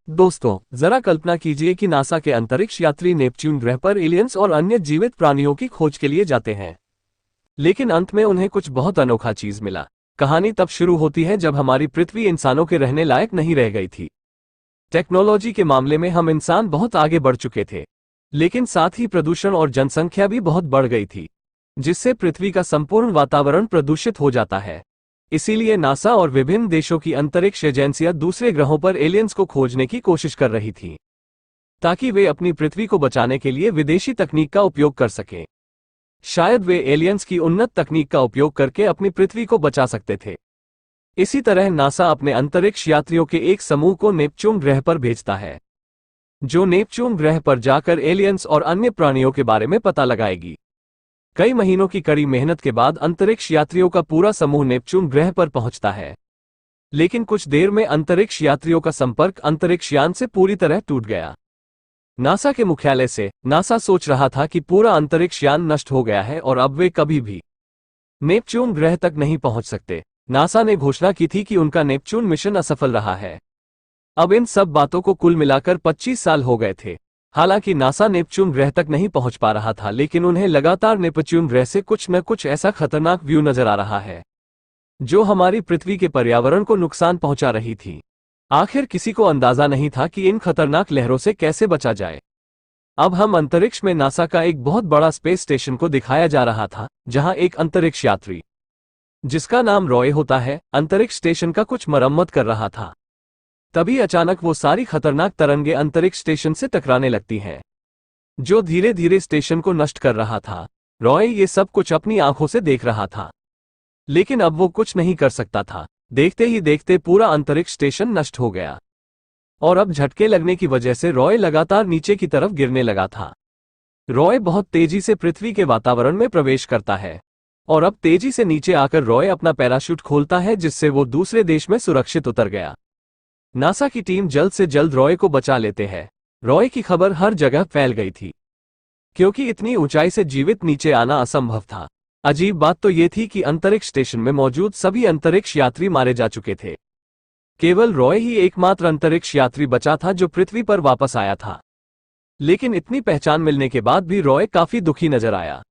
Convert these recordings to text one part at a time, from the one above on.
दोस्तों, जरा कल्पना कीजिए कि नासा के अंतरिक्ष यात्री नेपच्यून ग्रह पर एलियंस और अन्य जीवित प्राणियों की खोज के लिए जाते हैं। लेकिन अंत में उन्हें कुछ बहुत अनोखा चीज मिला। कहानी तब शुरू होती है जब हमारी पृथ्वी इंसानों के रहने लायक नहीं रह गई थी। टेक्नोलॉजी के मामले में हम इंसान बहुत आगे बढ़ चुके थे, लेकिन साथ ही प्रदूषण और जनसंख्या भी बहुत बढ़ गई थी, जिससे पृथ्वी का संपूर्ण वातावरण प्रदूषित हो जाता है। इसीलिए नासा और विभिन्न देशों की अंतरिक्ष एजेंसियां दूसरे ग्रहों पर एलियंस को खोजने की कोशिश कर रही थी, ताकि वे अपनी पृथ्वी को बचाने के लिए विदेशी तकनीक का उपयोग कर सकें। शायद वे एलियंस की उन्नत तकनीक का उपयोग करके अपनी पृथ्वी को बचा सकते थे। इसी तरह नासा अपने अंतरिक्ष यात्रियों के एक समूह को नेपच्यून ग्रह पर भेजता है, जो नेपच्यून ग्रह पर जाकर एलियंस और अन्य प्राणियों के बारे में पता लगाएगी। कई महीनों की कड़ी मेहनत के बाद अंतरिक्ष यात्रियों का पूरा समूह नेपच्यून ग्रह पर पहुंचता है, लेकिन कुछ देर में अंतरिक्ष यात्रियों का संपर्क अंतरिक्ष यान से पूरी तरह टूट गया। नासा के मुख्यालय से नासा सोच रहा था कि पूरा अंतरिक्ष यान नष्ट हो गया है और अब वे कभी भी नेपच्यून ग्रह तक नहीं पहुंच सकते। नासा ने घोषणा की थी कि उनका नेपच्यून मिशन असफल रहा है। अब इन सब बातों को कुल मिलाकर 25 साल हो गए थे। हालांकि नासा नेपच्यून ग्रह तक नहीं पहुंच पा रहा था, लेकिन उन्हें लगातार नेपच्यून ग्रह से कुछ न कुछ ऐसा खतरनाक व्यू नजर आ रहा है, जो हमारी पृथ्वी के पर्यावरण को नुकसान पहुंचा रही थी। आखिर किसी को अंदाजा नहीं था कि इन खतरनाक लहरों से कैसे बचा जाए। अब हम अंतरिक्ष में नासा का एक बहुत बड़ा स्पेस स्टेशन को दिखाया जा रहा था, जहां एक अंतरिक्ष यात्री, जिसका नाम रॉय होता है, अंतरिक्ष स्टेशन का कुछ मरम्मत कर रहा था। तभी अचानक वो सारी खतरनाक तरंगें अंतरिक्ष स्टेशन से टकराने लगती हैं, जो धीरे धीरे स्टेशन को नष्ट कर रहा था। रॉय ये सब कुछ अपनी आंखों से देख रहा था, लेकिन अब वो कुछ नहीं कर सकता था। देखते ही देखते पूरा अंतरिक्ष स्टेशन नष्ट हो गया, और अब झटके लगने की वजह से रॉय लगातार नीचे की तरफ गिरने लगा था। रॉय बहुत तेजी से पृथ्वी के वातावरण में प्रवेश करता है, और अब तेजी से नीचे आकर रॉय अपना पैराशूट खोलता है, जिससे वो दूसरे देश में सुरक्षित उतर गया। नासा की टीम जल्द से जल्द रॉय को बचा लेते हैं। रॉय की खबर हर जगह फैल गई थी, क्योंकि इतनी ऊंचाई से जीवित नीचे आना असंभव था। अजीब बात तो ये थी कि अंतरिक्ष स्टेशन में मौजूद सभी अंतरिक्ष यात्री मारे जा चुके थे। केवल रॉय ही एकमात्र अंतरिक्ष यात्री बचा था जो पृथ्वी पर वापस आया था। लेकिन इतनी पहचान मिलने के बाद भी रॉय काफी दुखी नजर आया।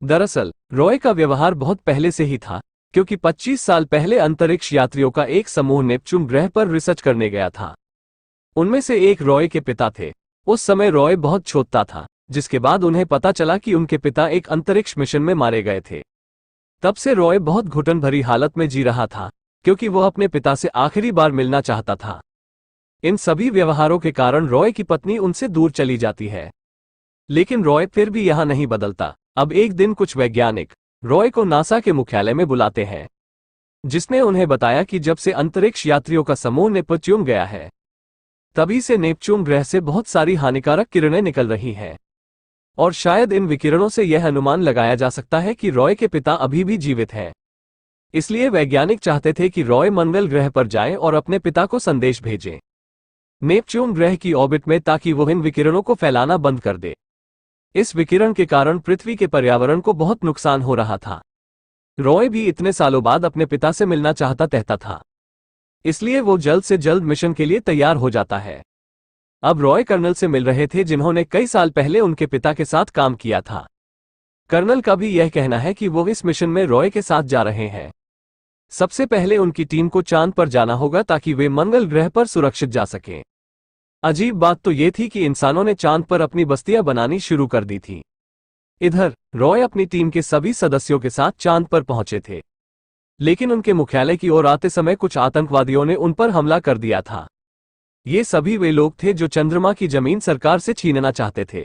दरअसल रॉय का व्यवहार बहुत पहले से ही था, क्योंकि 25 साल पहले अंतरिक्ष यात्रियों का एक समूह नेपच्यून ग्रह पर रिसर्च करने गया था। उनमें से एक रॉय के पिता थे। उस समय रॉय बहुत छोटा था, जिसके बाद उन्हें पता चला कि उनके पिता एक अंतरिक्ष मिशन में मारे गए थे। तब से रॉय बहुत घुटन भरी हालत में जी रहा था, क्योंकि वह अपने पिता से आखिरी बार मिलना चाहता था। इन सभी व्यवहारों के कारण रॉय की पत्नी उनसे दूर चली जाती है, लेकिन रॉय फिर भी यहां नहीं बदलता। अब एक दिन कुछ वैज्ञानिक रॉय को नासा के मुख्यालय में बुलाते हैं, जिसने उन्हें बताया कि जब से अंतरिक्ष यात्रियों का समूह नेपच्यून गया है, तभी से नेपच्यून ग्रह से बहुत सारी हानिकारक किरणें निकल रही हैं, और शायद इन विकिरणों से यह अनुमान लगाया जा सकता है कि रॉय के पिता अभी भी जीवित हैं। इसलिए वैज्ञानिक चाहते थे कि रॉय मंगल ग्रह पर जाएं और अपने पिता को संदेश भेजें नेपच्यून ग्रह की ऑर्बिट में, ताकि वो इन विकिरणों को फैलाना बंद कर दे। इस विकिरण के कारण पृथ्वी के पर्यावरण को बहुत नुकसान हो रहा था। रॉय भी इतने सालों बाद अपने पिता से मिलना चाहता था, इसलिए वो जल्द से जल्द मिशन के लिए तैयार हो जाता है। अब रॉय कर्नल से मिल रहे थे, जिन्होंने कई साल पहले उनके पिता के साथ काम किया था। कर्नल का भी यह कहना है कि वो इस मिशन में रॉय के साथ जा रहे हैं। सबसे पहले उनकी टीम को चांद पर जाना होगा, ताकि वे मंगल ग्रह पर सुरक्षित जा सकें। अजीब बात तो ये थी कि इंसानों ने चांद पर अपनी बस्तियां बनानी शुरू कर दी थी। इधर रॉय अपनी टीम के सभी सदस्यों के साथ चांद पर पहुंचे थे, लेकिन उनके मुख्यालय की ओर आते समय कुछ आतंकवादियों ने उन पर हमला कर दिया था। ये सभी वे लोग थे जो चंद्रमा की जमीन सरकार से छीनना चाहते थे।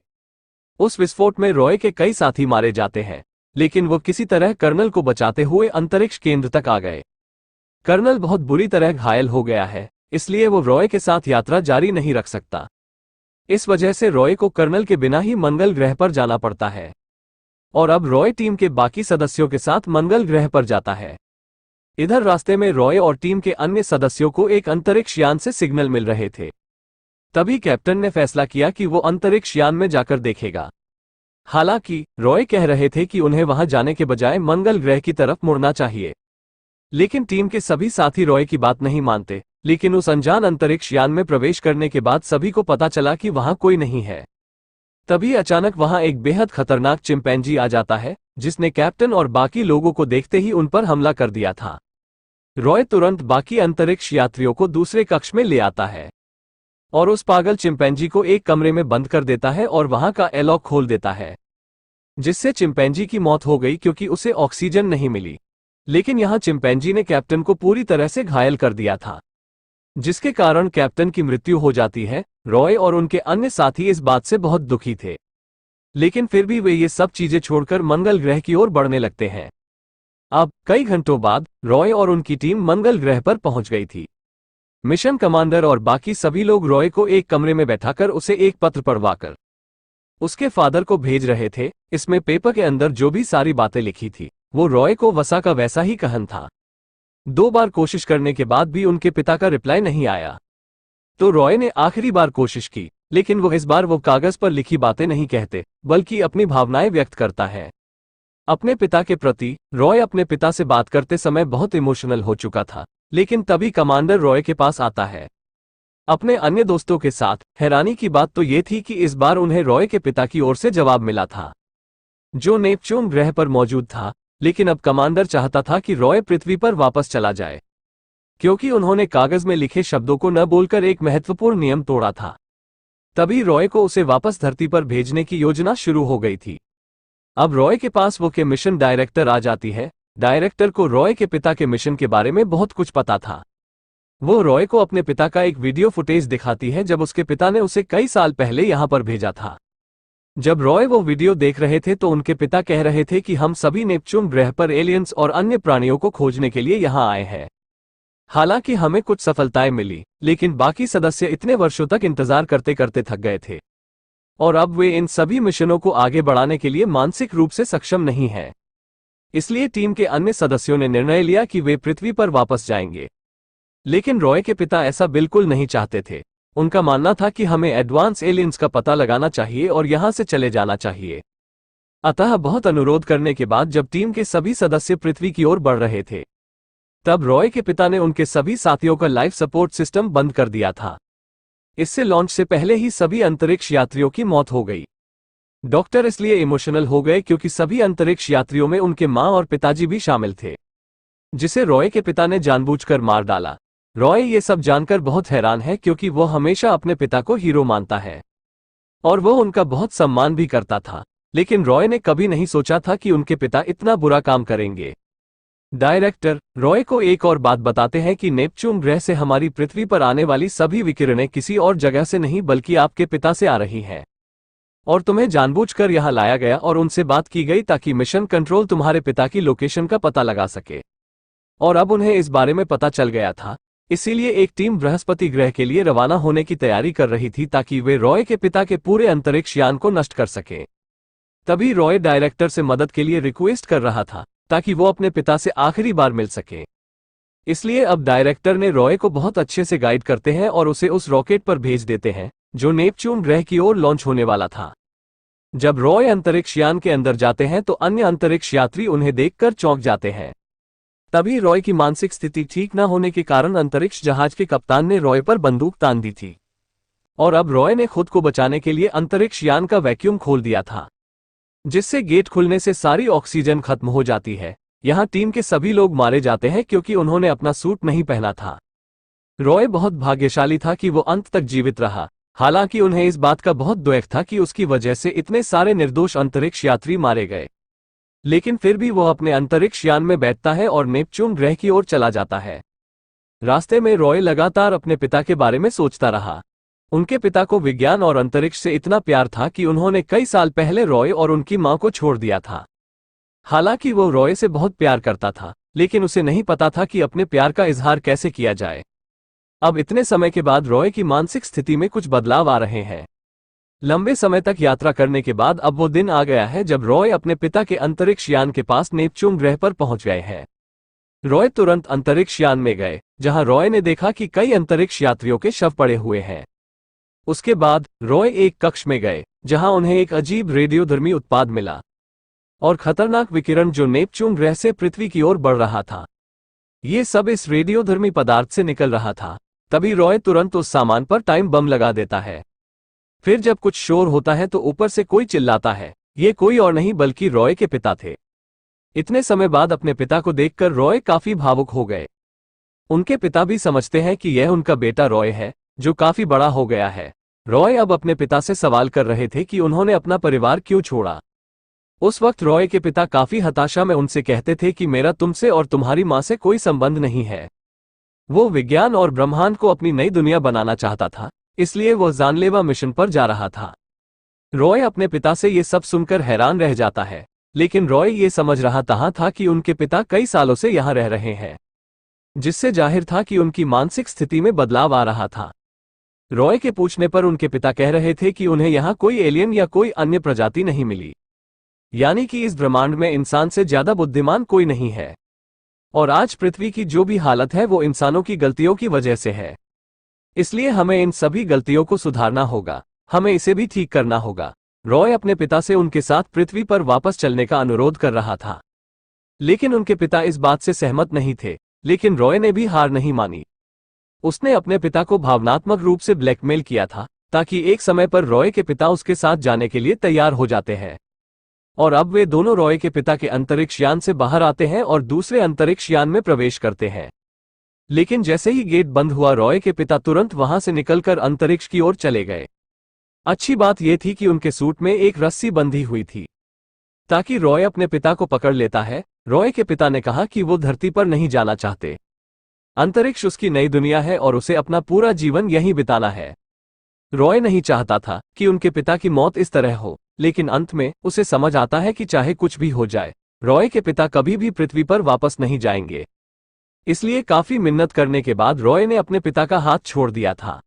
उस विस्फोट में रॉय के कई साथी मारे जाते हैं, लेकिन वो किसी तरह कर्नल को बचाते हुए अंतरिक्ष केंद्र तक आ गए। कर्नल बहुत बुरी तरह घायल हो गया है, इसलिए वो रॉय के साथ यात्रा जारी नहीं रख सकता। इस वजह से रॉय को कर्नल के बिना ही मंगल ग्रह पर जाना पड़ता है, और अब रॉय टीम के बाकी सदस्यों के साथ मंगल ग्रह पर जाता है। इधर रास्ते में रॉय और टीम के अन्य सदस्यों को एक अंतरिक्ष यान से सिग्नल मिल रहे थे। तभी कैप्टन ने फैसला किया कि वो अंतरिक्ष यान में जाकर देखेगा। हालांकि रॉय कह रहे थे कि उन्हें वहां जाने के बजाय मंगल ग्रह की तरफ मुड़ना चाहिए, लेकिन टीम के सभी साथी रॉय की बात नहीं मानते। लेकिन उस अनजान अंतरिक्ष यान में प्रवेश करने के बाद सभी को पता चला कि वहां कोई नहीं है। तभी अचानक वहां एक बेहद खतरनाक चिंपैंजी आ जाता है, जिसने कैप्टन और बाकी लोगों को देखते ही उन पर हमला कर दिया था। रॉय तुरंत बाकी अंतरिक्ष यात्रियों को दूसरे कक्ष में ले आता है और उस पागल चिंपैंजी को एक कमरे में बंद कर देता है और वहां का एलॉक खोल देता है, जिससे चिंपैंजी की मौत हो गई क्योंकि उसे ऑक्सीजन नहीं मिली। लेकिन यहां चिंपैंजी ने कैप्टन को पूरी तरह से घायल कर दिया था, जिसके कारण कैप्टन की मृत्यु हो जाती है। रॉय और उनके अन्य साथी इस बात से बहुत दुखी थे, लेकिन फिर भी वे ये सब चीजें छोड़कर मंगल ग्रह की ओर बढ़ने लगते हैं। अब कई घंटों बाद रॉय और उनकी टीम मंगल ग्रह पर पहुंच गई थी। मिशन कमांडर और बाकी सभी लोग रॉय को एक कमरे में बैठाकर उसे एक पत्र पढ़वाकर उसके फादर को भेज रहे थे। इसमें पेपर के अंदर जो भी सारी बातें लिखी थी वो रॉय को वसा का वैसा ही कहन था। 2 बार कोशिश करने के बाद भी उनके पिता का रिप्लाई नहीं आया, तो रॉय ने आखिरी बार कोशिश की, लेकिन वो इस बार वो कागज पर लिखी बातें नहीं कहते बल्कि अपनी भावनाएं व्यक्त करता है अपने पिता के प्रति। रॉय अपने पिता से बात करते समय बहुत इमोशनल हो चुका था, लेकिन तभी कमांडर रॉय के पास आता है अपने अन्य दोस्तों के साथ। हैरानी की बात तो ये थी कि इस बार उन्हें रॉय के पिता की ओर से जवाब मिला था, जो नेपच्यून ग्रह पर मौजूद था। लेकिन अब कमांडर चाहता था कि रॉय पृथ्वी पर वापस चला जाए, क्योंकि उन्होंने कागज में लिखे शब्दों को न बोलकर एक महत्वपूर्ण नियम तोड़ा था। तभी रॉय को उसे वापस धरती पर भेजने की योजना शुरू हो गई थी। अब रॉय के पास वो के मिशन डायरेक्टर आ जाती है। डायरेक्टर को रॉय के पिता के मिशन के बारे में बहुत कुछ पता था। वो रॉय को अपने पिता का एक वीडियो फुटेज दिखाती है जब उसके पिता ने उसे कई साल पहले यहां पर भेजा था। जब रॉय वो वीडियो देख रहे थे तो उनके पिता कह रहे थे कि हम सभी नेपच्यून ग्रह पर एलियंस और अन्य प्राणियों को खोजने के लिए यहां आए हैं। हालांकि हमें कुछ सफलताएं मिली, लेकिन बाकी सदस्य इतने वर्षों तक इंतजार करते करते थक गए थे और अब वे इन सभी मिशनों को आगे बढ़ाने के लिए मानसिक रूप से सक्षम नहीं हैं। इसलिए टीम के अन्य सदस्यों ने निर्णय लिया कि वे पृथ्वी पर वापस जाएंगे। लेकिन रॉय के पिता ऐसा बिल्कुल नहीं चाहते थे। उनका मानना था कि हमें एडवांस एलियंस का पता लगाना चाहिए और यहां से चले जाना चाहिए। अतः बहुत अनुरोध करने के बाद जब टीम के सभी सदस्य पृथ्वी की ओर बढ़ रहे थे, तब रॉय के पिता ने उनके सभी साथियों का लाइफ सपोर्ट सिस्टम बंद कर दिया था। इससे लॉन्च से पहले ही सभी अंतरिक्ष यात्रियों की मौत हो गई। डॉक्टर इसलिए इमोशनल हो गए क्योंकि सभी अंतरिक्ष यात्रियों में उनके मां और पिताजी भी शामिल थे, जिसे रॉय के पिता ने जानबूझकर मार डाला। रॉय ये सब जानकर बहुत हैरान है क्योंकि वो हमेशा अपने पिता को हीरो मानता है और वो उनका बहुत सम्मान भी करता था। लेकिन रॉय ने कभी नहीं सोचा था कि उनके पिता इतना बुरा काम करेंगे। डायरेक्टर रॉय को एक और बात बताते हैं कि नेपच्यून ग्रह से हमारी पृथ्वी पर आने वाली सभी विकिरणें किसी और जगह से नहीं बल्कि आपके पिता से आ रही हैं और तुम्हें जानबूझकर यहां लाया गया और उनसे बात की गई ताकि मिशन कंट्रोल तुम्हारे पिता की लोकेशन का पता लगा सके। और अब उन्हें इस बारे में पता चल गया था, इसीलिए एक टीम बृहस्पति ग्रह के लिए रवाना होने की तैयारी कर रही थी ताकि वे रॉय के पिता के पूरे अंतरिक्ष यान को नष्ट कर सकें। तभी रॉय डायरेक्टर से मदद के लिए रिक्वेस्ट कर रहा था ताकि वो अपने पिता से आखिरी बार मिल सके। इसलिए अब डायरेक्टर ने रॉय को बहुत अच्छे से गाइड करते हैं और उसे उस रॉकेट पर भेज देते हैं जो नेपच्यून ग्रह की ओर लॉन्च होने वाला था। जब रॉय अंतरिक्ष यान के अंदर जाते हैं तो अन्य अंतरिक्ष यात्री उन्हें देखकर चौंक जाते हैं। तभी रॉय की मानसिक स्थिति ठीक न होने के कारण अंतरिक्ष जहाज के कप्तान ने रॉय पर बंदूक तान दी थी और अब रॉय ने खुद को बचाने के लिए अंतरिक्ष यान का वैक्यूम खोल दिया था, जिससे गेट खुलने से सारी ऑक्सीजन खत्म हो जाती है। यहां टीम के सभी लोग मारे जाते हैं क्योंकि उन्होंने अपना सूट नहीं पहना था। रॉय बहुत भाग्यशाली था कि वो अंत तक जीवित रहा। हालांकि उन्हें इस बात का बहुत दुख था कि उसकी वजह से इतने सारे निर्दोष अंतरिक्ष यात्री मारे गए। लेकिन फिर भी वो अपने अंतरिक्ष यान में बैठता है और नेपच्यून ग्रह की ओर चला जाता है। रास्ते में रॉय लगातार अपने पिता के बारे में सोचता रहा। उनके पिता को विज्ञान और अंतरिक्ष से इतना प्यार था कि उन्होंने कई साल पहले रॉय और उनकी मां को छोड़ दिया था। हालांकि वो रॉय से बहुत प्यार करता था, लेकिन उसे नहीं पता था कि अपने प्यार का इजहार कैसे किया जाए। अब इतने समय के बाद रॉय की मानसिक स्थिति में कुछ बदलाव आ रहे हैं। लंबे समय तक यात्रा करने के बाद अब वो दिन आ गया है जब रॉय अपने पिता के अंतरिक्ष यान के पास नेपच्यून ग्रह पर पहुंच गए हैं। रॉय तुरंत अंतरिक्ष यान में गए, जहां रॉय ने देखा कि कई अंतरिक्ष यात्रियों के शव पड़े हुए हैं। उसके बाद रॉय एक कक्ष में गए जहां उन्हें एक अजीब रेडियोधर्मी उत्पाद मिला और खतरनाक विकिरण जो नेपच्यून ग्रह से पृथ्वी की ओर बढ़ रहा था। ये सब इस रेडियोधर्मी पदार्थ से निकल रहा था। तभी रॉय तुरंत उस सामान पर टाइम बम लगा देता है। फिर जब कुछ शोर होता है तो ऊपर से कोई चिल्लाता है। ये कोई और नहीं बल्कि रॉय के पिता थे। इतने समय बाद अपने पिता को देखकर रॉय काफी भावुक हो गए। उनके पिता भी समझते हैं कि यह उनका बेटा रॉय है, जो काफी बड़ा हो गया है। रॉय अब अपने पिता से सवाल कर रहे थे कि उन्होंने अपना परिवार क्यों छोड़ा। उस वक्त रॉय के पिता काफी हताशा में उनसे कहते थे कि मेरा तुमसे और तुम्हारी मां से कोई संबंध नहीं है। वो विज्ञान और ब्रह्मांड को अपनी नई दुनिया बनाना चाहता था, इसलिए वह जानलेवा मिशन पर जा रहा था। रॉय अपने पिता से ये सब सुनकर हैरान रह जाता है, लेकिन रॉय ये समझ रहा था कि उनके पिता कई सालों से यहाँ रह रहे हैं, जिससे जाहिर था कि उनकी मानसिक स्थिति में बदलाव आ रहा था। रॉय के पूछने पर उनके पिता कह रहे थे कि उन्हें यहाँ कोई एलियन या कोई अन्य प्रजाति नहीं मिली, यानी कि इस ब्रह्मांड में इंसान से ज्यादा बुद्धिमान कोई नहीं है, और आज पृथ्वी की जो भी हालत है वो इंसानों की गलतियों की वजह से है। इसलिए हमें इन सभी गलतियों को सुधारना होगा, हमें इसे भी ठीक करना होगा। रॉय अपने पिता से उनके साथ पृथ्वी पर वापस चलने का अनुरोध कर रहा था, लेकिन उनके पिता इस बात से सहमत नहीं थे। लेकिन रॉय ने भी हार नहीं मानी। उसने अपने पिता को भावनात्मक रूप से ब्लैकमेल किया था, ताकि एक समय पर रॉय के पिता उसके साथ जाने के लिए तैयार हो जाते हैं। और अब वे दोनों रॉय के पिता के अंतरिक्ष यान से बाहर आते हैं और दूसरे अंतरिक्ष यान में प्रवेश करते हैं। लेकिन जैसे ही गेट बंद हुआ, रॉय के पिता तुरंत वहां से निकलकर अंतरिक्ष की ओर चले गए। अच्छी बात यह थी कि उनके सूट में एक रस्सी बंधी हुई थी, ताकि रॉय अपने पिता को पकड़ लेता है। रॉय के पिता ने कहा कि वो धरती पर नहीं जाना चाहते। अंतरिक्ष उसकी नई दुनिया है और उसे अपना पूरा जीवन यहीं बिताना है। रॉय नहीं चाहता था कि उनके पिता की मौत इस तरह हो, लेकिन अंत में उसे समझ आता है कि चाहे कुछ भी हो जाए, रॉय के पिता कभी भी पृथ्वी पर वापस नहीं जाएंगे। इसलिए काफी मिन्नत करने के बाद रॉय ने अपने पिता का हाथ छोड़ दिया था,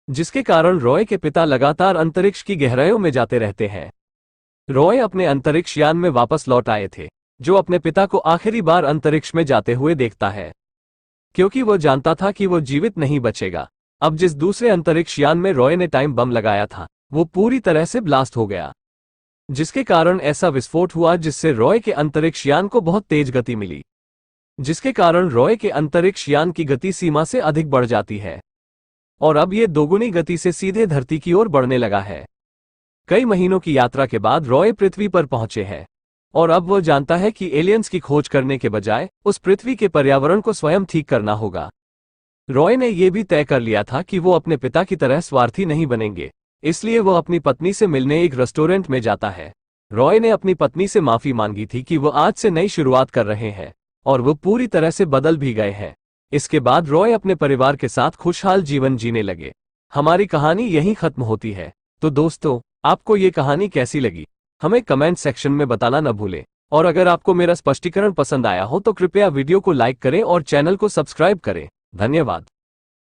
जिसके कारण रॉय के पिता लगातार अंतरिक्ष की गहराइयों में जाते रहते हैं। रॉय अपने अंतरिक्ष यान में वापस लौट आए थे, जो अपने पिता को आखिरी बार अंतरिक्ष में जाते हुए देखता है, क्योंकि वो जानता था कि वो जीवित नहीं बचेगा। अब जिस दूसरे अंतरिक्ष यान में रॉय ने टाइम बम लगाया था, वो पूरी तरह से ब्लास्ट हो गया, जिसके कारण ऐसा विस्फोट हुआ जिससे रॉय के अंतरिक्ष यान को बहुत तेज गति मिली, जिसके कारण रॉय के अंतरिक्ष यान की गति सीमा से अधिक बढ़ जाती है, और अब ये दोगुनी गति से सीधे धरती की ओर बढ़ने लगा है। कई महीनों की यात्रा के बाद रॉय पृथ्वी पर पहुंचे हैं, और अब वो जानता है कि एलियंस की खोज करने के बजाय उस पृथ्वी के पर्यावरण को स्वयं ठीक करना होगा। रॉय ने यह भी तय कर लिया था कि वो अपने पिता की तरह स्वार्थी नहीं बनेंगे, इसलिए वो अपनी पत्नी से मिलने एक रेस्टोरेंट में जाता है। रॉय ने अपनी पत्नी से माफी मांगी थी कि वो आज से नई शुरुआत कर रहे हैं, और वो पूरी तरह से बदल भी गए हैं। इसके बाद रॉय अपने परिवार के साथ खुशहाल जीवन जीने लगे। हमारी कहानी यहीं खत्म होती है। तो दोस्तों, आपको ये कहानी कैसी लगी, हमें कमेंट सेक्शन में बताना न भूलें। और अगर आपको मेरा स्पष्टीकरण पसंद आया हो तो कृपया वीडियो को लाइक करें और चैनल को सब्सक्राइब करें। धन्यवाद।